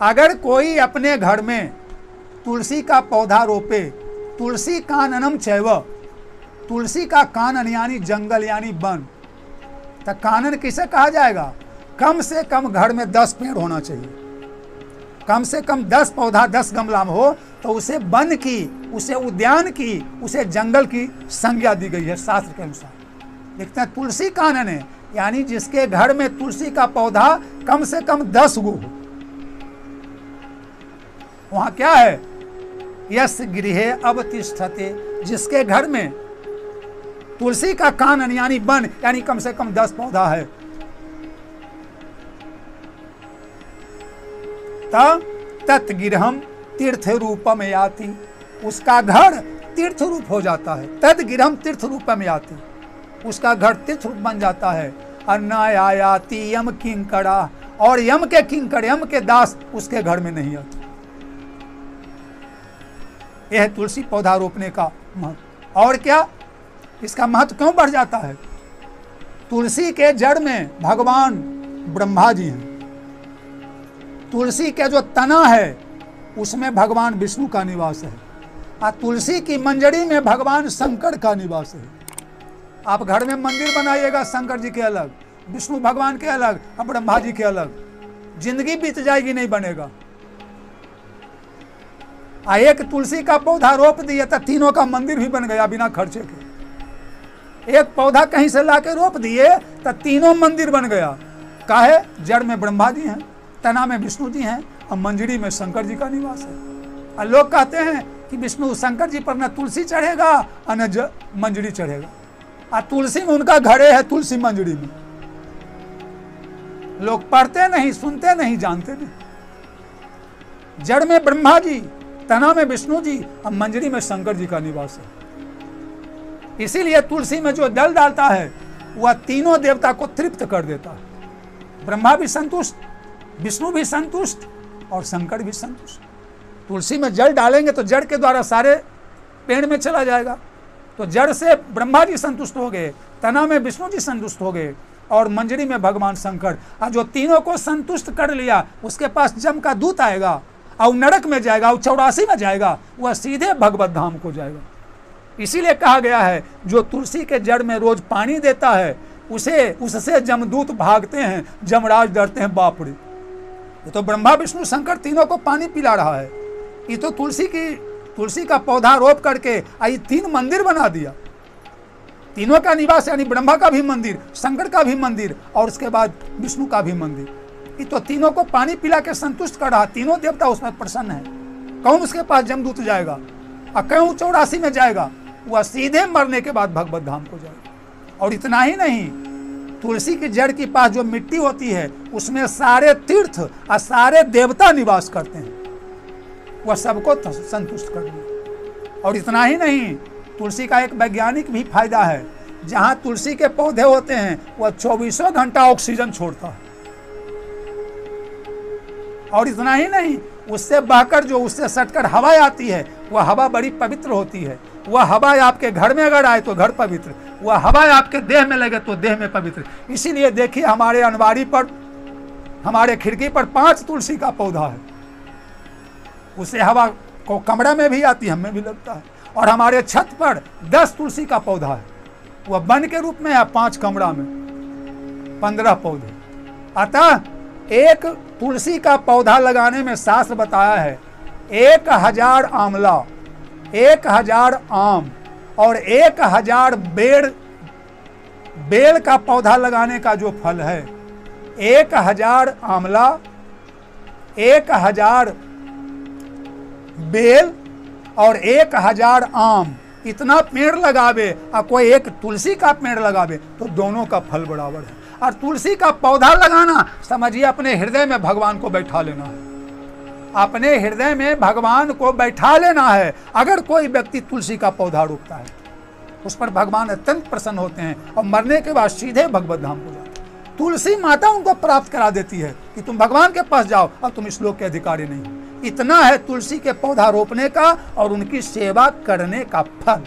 अगर कोई अपने घर में तुलसी का पौधा रोपे, तुलसी काननम चैव, तुलसी का कानन यानी जंगल यानी वन, तो कानन किसे कहा जाएगा? कम से कम घर में 10 पेड़ होना चाहिए, कम से कम 10 पौधा 10 गमला में हो, तो उसे वन की, उसे उद्यान की, उसे जंगल की संज्ञा दी गई है शास्त्र के अनुसार। देखते हैं तुलसी कानन है, यानी जिसके घर में तुलसी का पौधा कम से कम 10 गो हो, वहां क्या है? यस गृहे अवतिष्ठते, जिसके घर में तुलसी का कानन यानी वन यानी कम से कम 10 पौधा है, तत्गिरहम तीर्थ रूपम याति, उसका घर तीर्थ रूप हो जाता है। तत्गिरहम तीर्थ रूपम याति, उसका घर तीर्थ रूप बन जाता है। अन्नायाति यम किंकड़ा, और यम के किंकड़, यम के दास उसके घर में नहीं आते। यह तुलसी पौधा रोपने का महत्व। और क्या इसका महत्व क्यों बढ़ जाता है? तुलसी के जड़ में भगवान ब्रह्मा जी हैं, तुलसी के जो तना है उसमें भगवान विष्णु का निवास है, और तुलसी की मंजरी में भगवान शंकर का निवास है। आप घर में मंदिर बनाइएगा शंकर जी के अलग, विष्णु भगवान के अलग और ब्रह्मा जी के अलग, जिंदगी बीत जाएगी, नहीं बनेगा। एक तुलसी का पौधा रोप दिया तो तीनों का मंदिर भी बन गया बिना खर्चे के। एक पौधा कहीं से लाके रोप दिए तो तीनों मंदिर बन गया। काहे? जड़ में ब्रह्मा जी हैं, तना में विष्णु जी हैं और मंजरी में शंकर जी का निवास है। और लोग कहते हैं कि विष्णु शंकर जी पर न तुलसी चढ़ेगा और न मंजरी चढ़ेगा, और तुलसी में उनका घड़े है, तुलसी मंजरी में। लोग पढ़ते नहीं, सुनते नहीं, जानते नहीं। जड़ में ब्रह्मा जी, तना में विष्णु जी और मंजरी में शंकर जी का निवास है। इसीलिए तुलसी में जो जल डालता है वह तीनों देवता को तृप्त कर देता है। ब्रह्मा भी संतुष्ट, विष्णु भी संतुष्ट और शंकर भी संतुष्ट। तुलसी में जल डालेंगे तो जड़ के द्वारा सारे पेड़ में चला जाएगा। तो जड़ से ब्रह्मा जी संतुष्ट हो गए, तना में विष्णु जी संतुष्ट हो गए और मंजरी में भगवान शंकर। और जो तीनों को संतुष्ट कर लिया उसके पास जम का दूत आएगा और नरक में जाएगा, और 84 में जाएगा, वह सीधे भगवत धाम को जाएगा। इसीलिए कहा गया है जो तुलसी के जड़ में रोज पानी देता है उससे जमदूत भागते हैं, जमराज डरते हैं। बाप रे, ये तो ब्रह्मा विष्णु शंकर तीनों को पानी पिला रहा है। ये तो तुलसी का पौधा रोप करके आई 3 मंदिर बना दिया। तीनों का निवास यानी ब्रह्मा का भी मंदिर, शंकर का भी मंदिर और उसके बाद विष्णु का भी मंदिर। ये तो तीनों को पानी पिला के संतुष्ट कर रहा, तीनों देवता उसमें प्रसन्न है। कौन उसके पास जमदूत जाएगा और क्यों 84 में जाएगा? वह सीधे मरने के बाद भगवत धाम को जाएगा। और इतना ही नहीं, तुलसी की जड़ के पास जो मिट्टी होती है उसमें सारे तीर्थ और सारे देवता निवास करते हैं, वह सबको संतुष्ट कर दिया। और इतना ही नहीं, तुलसी का एक वैज्ञानिक भी फायदा है। जहां तुलसी के पौधे होते हैं वह 24 घंटा ऑक्सीजन छोड़ता है। और इतना ही नहीं, उससे बहकर जो उससे सटकर हवा आती है वह हवा बड़ी पवित्र होती है। वह हवा आपके घर में अगर आए तो घर पवित्र, वह हवा आपके देह में लगे तो देह में पवित्र। इसीलिए देखिए हमारे अनवारी पर, हमारे खिड़की पर 5 तुलसी का पौधा है। उससे हवा को कमरा में भी आती है, हमें भी लगता है। और हमारे छत पर 10 तुलसी का पौधा है, वह वन के रूप में है। 5 कमरा में 15 पौधे। अतः एक तुलसी का पौधा लगाने में शास्त्र बताया है 1000 आंवला, 1000 आम और 1000 बेल का पौधा लगाने का जो फल है, 1000 आंवला, 1000 बेल और 1000 आम, इतना पेड़ लगावे और कोई एक तुलसी का पेड़ लगावे तो दोनों का फल बराबर है। और तुलसी का पौधा लगाना समझिए अपने हृदय में भगवान को बैठा लेना है। अपने हृदय में भगवान को बैठा लेना है। अगर कोई व्यक्ति तुलसी का पौधा रोपता है उस पर भगवान अत्यंत प्रसन्न होते हैं और मरने के बाद सीधे भगवत धाम को जाते हैं। तुलसी माता उनको प्राप्त करा देती है कि तुम भगवान के पास जाओ और तुम इस लोक के अधिकारी नहीं हो। इतना है तुलसी के पौधा रोपने का और उनकी सेवा करने का फल।